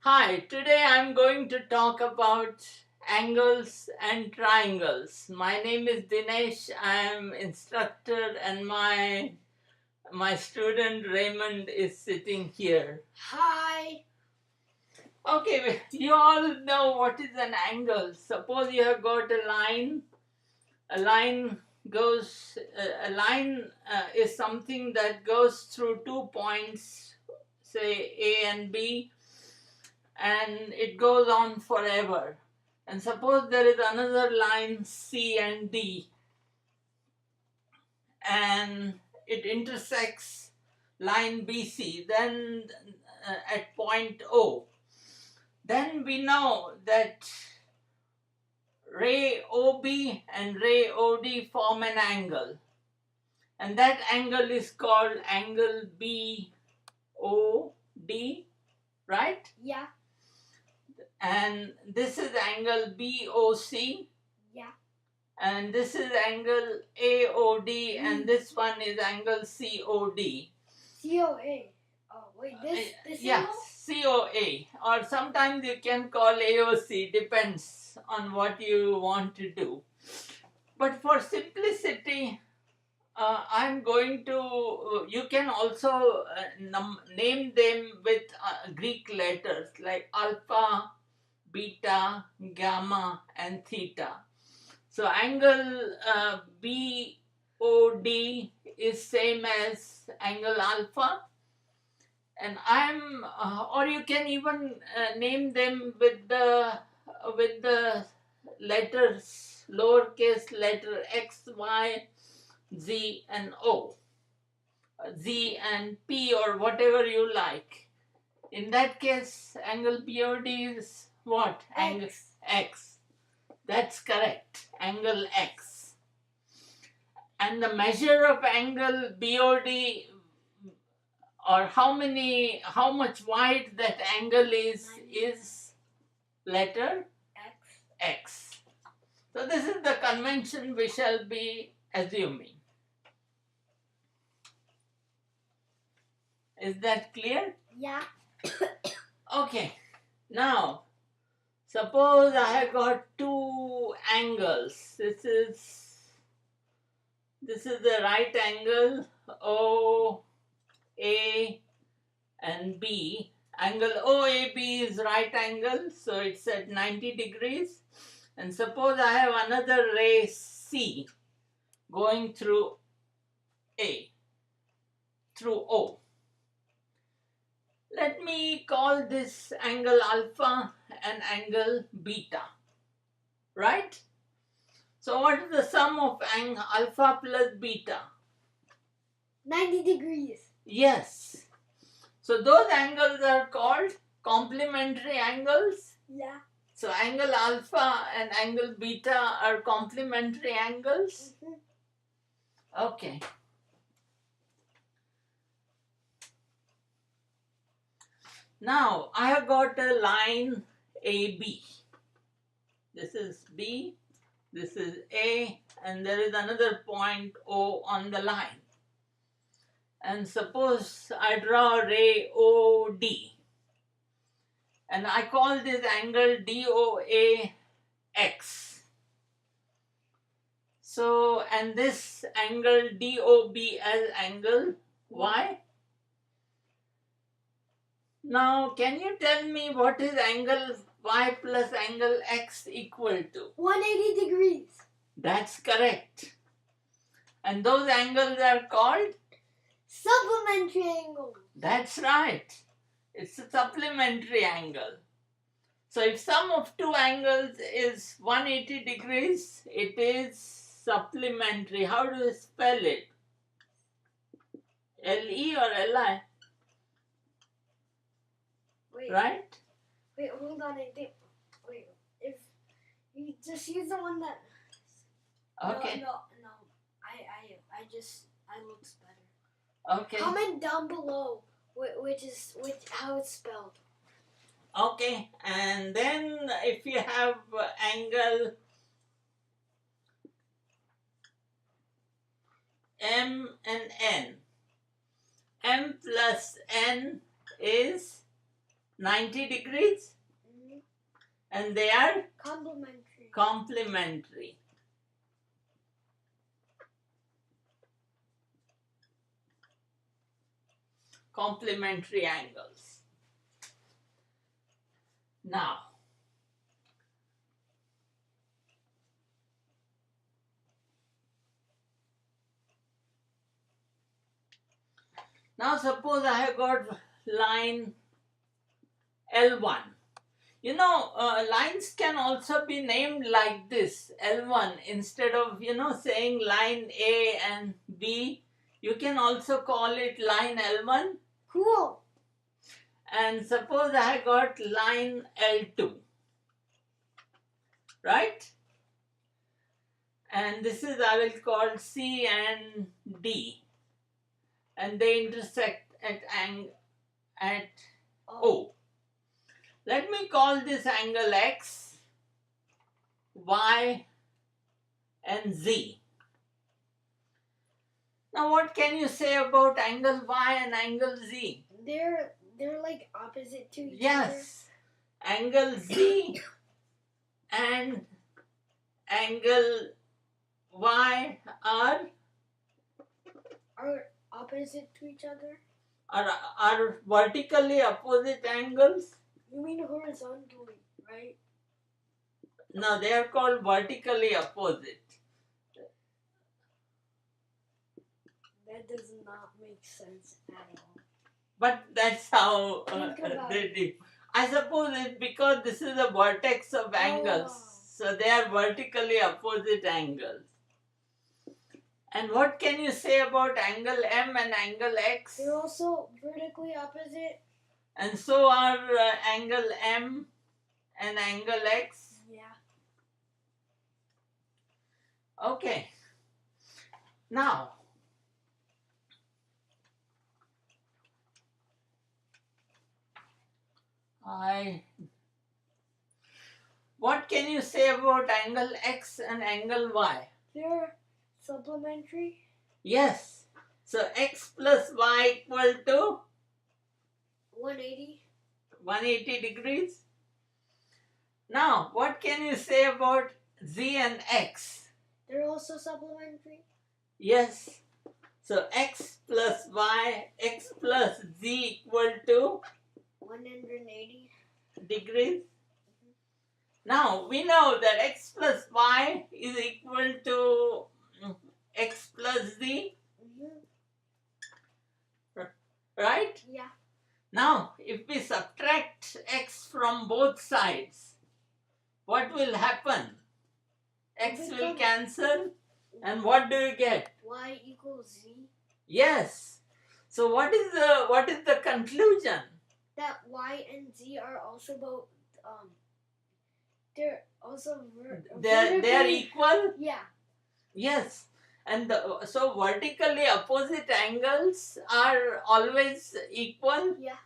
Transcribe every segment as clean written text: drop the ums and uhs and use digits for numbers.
Hi, today I'm going to talk about angles and triangles. My name is Dinesh. I am instructor and my student Raymond is sitting here. Hi. Okay, you all know what is an angle. Suppose you have got a line. A line goes a line is something that goes through 2 points, say A and B, and it goes on forever. And suppose there is another line C and D, and it intersects line BC, then at point O. Then we know that ray OB and ray OD form an angle, and that angle is called angle BOD, right? Yeah. And this is angle BOC. Yeah. And this is angle AOD, and this one is angle COD. COA. Oh wait, this Yeah, COA, or sometimes you can call AOC, depends on what you want to do. But for simplicity, I'm going to, you can also name them with Greek letters like alpha, beta, gamma, and theta. So angle BOD is same as angle alpha, and or you can even name them with the letters, lowercase letter X, Y, Z, and O, Z and P, or whatever you like. In that case, angle BOD is what? Angle X. That's correct. Angle X. And the measure of angle BOD, or how much wide that angle is letter X. So this is the convention we shall be assuming. Is that clear? Yeah. Okay. Now, suppose I have got two angles. This is the right angle OA and B. Angle OAB is right angle, so it's at 90 degrees. And suppose I have another ray C going through O. Let me call this angle alpha and angle beta, right? So what is the sum of alpha plus beta? 90 degrees. Yes. So those angles are called complementary angles. Yeah. So angle alpha and angle beta are complementary angles. Mm-hmm. Okay. Now I have got a line AB. This is B, this is A, and there is another point O on the line. And suppose I draw a ray OD, and I call this angle DOA X. So, and this angle DOB as angle Y. Now, can you tell me what is angle Y plus angle X equal to? 180 degrees. That's correct. And those angles are called? Supplementary angles. That's right. It's a supplementary angle. So if sum of two angles is 180 degrees, it is supplementary. How do you spell it? LE or LI? Wait. Right? Wait, hold on. I think. Wait. If you just use the one that. Okay. No. I looks better. Okay. Comment down below how it's spelled. Okay, and then if you have angle M and N, M plus N is 90 degrees, Mhm. and they are Complementary. complementary. Complementary angles. Now, suppose I have got line L1. You know, lines can also be named like this, L1. Instead of, saying line A and B, you can also call it line L1. Cool. And suppose I got line L2, right? And this is, I will call C and D. And they intersect at O. Let me call this angle X, Y, and Z. Now what can you say about angle Y and angle Z? They're like opposite to each other. Yes. Angle Z and angle Y are opposite to each other. Are vertically opposite angles. You mean horizontally, right? No, they are called vertically opposite. That does not make sense at all. But that's how Think about they it. do. I suppose it's because this is a vertex of angles. So they are vertically opposite angles. And what can you say about angle M and angle X? They're also vertically opposite. And so are angle M and angle X. Yeah. Okay. Now, what can you say about angle X and angle Y? They're supplementary. Yes. So X plus Y equal to 180. 180 degrees. Now, what can you say about Z and X? They're also supplementary. Yes. So X plus Y, X plus Z equal to 180 degrees. Now, we know that X plus Y is equal to X plus Z. Right? Yeah. Now, if we subtract X from both sides, what will happen? X will cancel, and what do you get? Y equals Z. Yes. So what is the conclusion? That Y and Z are also both they're also they're equal? Yeah. Yes. And so vertically opposite angles are always equal? Yeah.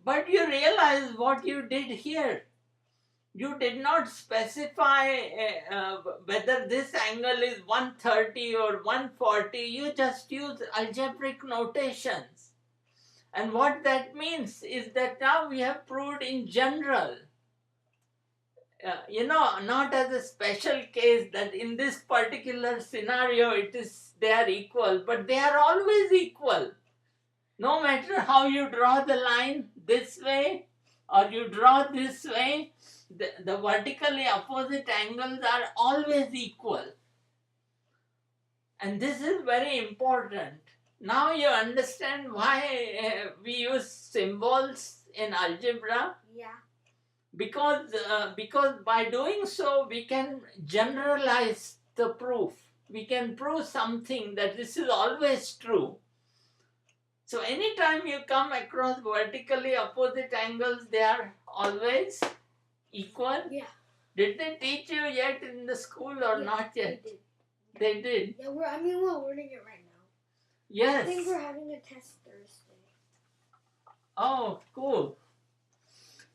But you realize what you did here. You did not specify whether this angle is 130 or 140. You just use algebraic notations. And what that means is that now we have proved in general, not as a special case that in this particular scenario they are equal, but they are always equal. No matter how you draw the line this way or you draw this way, the vertically opposite angles are always equal. And this is very important. Now you understand why we use symbols in algebra. Yeah. Because by doing so, we can generalize the proof. We can prove something that this is always true. So anytime you come across vertically opposite angles, they are always equal. Yeah. Did they teach you yet in the school or not yet? They did. Yeah, we're learning it right now. Yes. I think we're having a test Thursday. Oh, cool.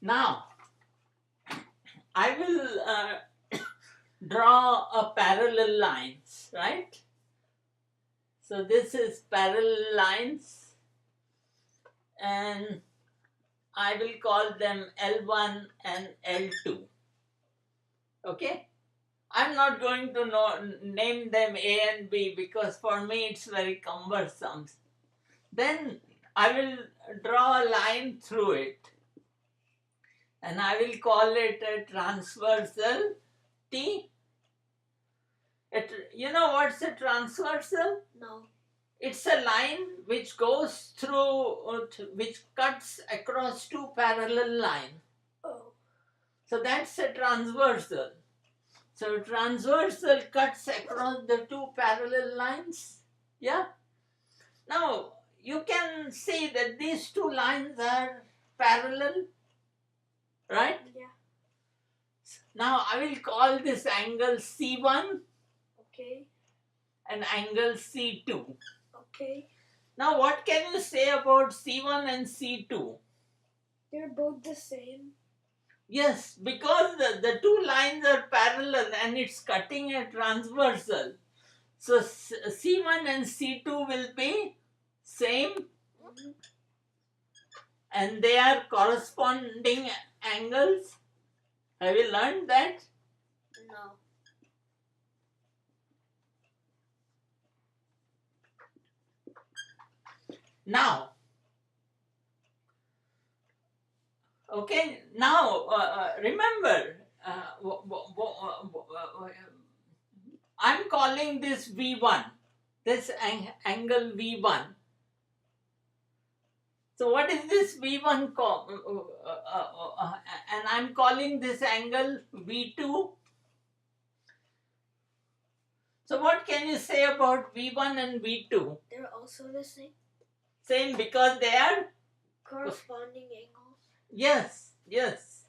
Now, I will draw a parallel lines, right? So this is parallel lines, and I will call them L1 and L2. Okay? I'm not going to name them A and B because for me it's very cumbersome. Then I will draw a line through it and I will call it a transversal T. You know what's a transversal? No. It's a line which goes through, which cuts across two parallel lines. Oh. So that's a transversal. So transversal cuts across the two parallel lines. Yeah. Now you can see that these two lines are parallel, right? Yeah. Now I will call this angle C1 Okay. and angle C2. Okay. Now what can you say about C1 and C2? They're both the same. Yes, because the two lines are parallel and it's cutting a transversal. So C1 and C2 will be same Mm-hmm. and they are corresponding angles. Have you learned that? No. Now, okay, now remember, I'm calling this V1, this angle V1. So what is this V1 and I'm calling this angle V2. So what can you say about V1 and V2? They're also the same. Same because they are Corresponding angles. yes, yes.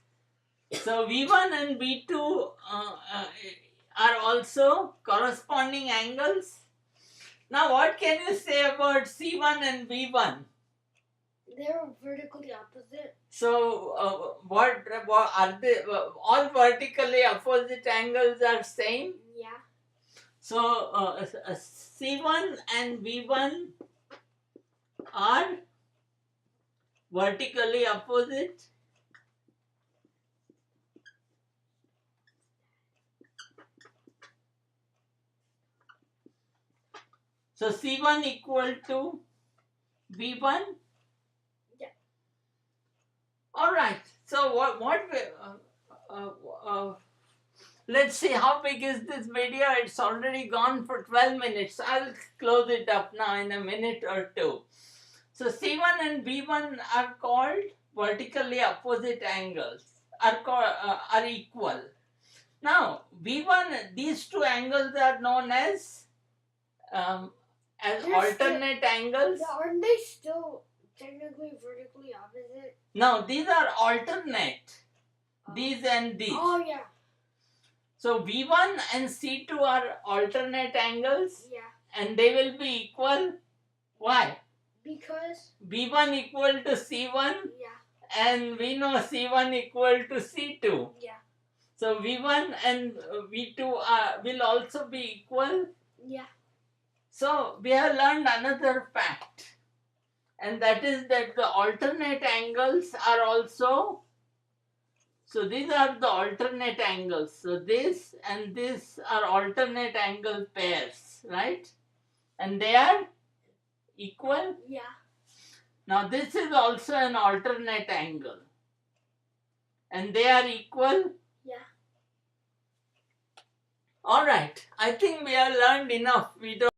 So V1 and V2 are also corresponding angles. Now what can you say about C1 and V1? They're vertically opposite. So what are they? All vertically opposite angles are same. Yeah. So C1 and V1 are vertically opposite. So C1 equal to V1. Yeah. All right. So let's see how big is this video. It's already gone for 12 minutes. I'll close it up now in a minute or two. So C1 and V1 are called vertically opposite angles, are equal. Now V1, these two angles are known as They're alternate angles. Aren't they still technically vertically opposite? No, these are alternate. These and these. Oh yeah. So V1 and C2 are alternate angles. Yeah. And they will be equal. Why? Because V1 equal to C1. Yeah. And we know C1 equal to C2. Yeah. So V1 and V2 will also be equal. Yeah. So we have learned another fact. And that is that the alternate angles are also. So these are the alternate angles. So this and this are alternate angle pairs, right? And they are equal. Yeah. Now this is also an alternate angle. And they are equal. Yeah. All right. I think we have learned enough. We don't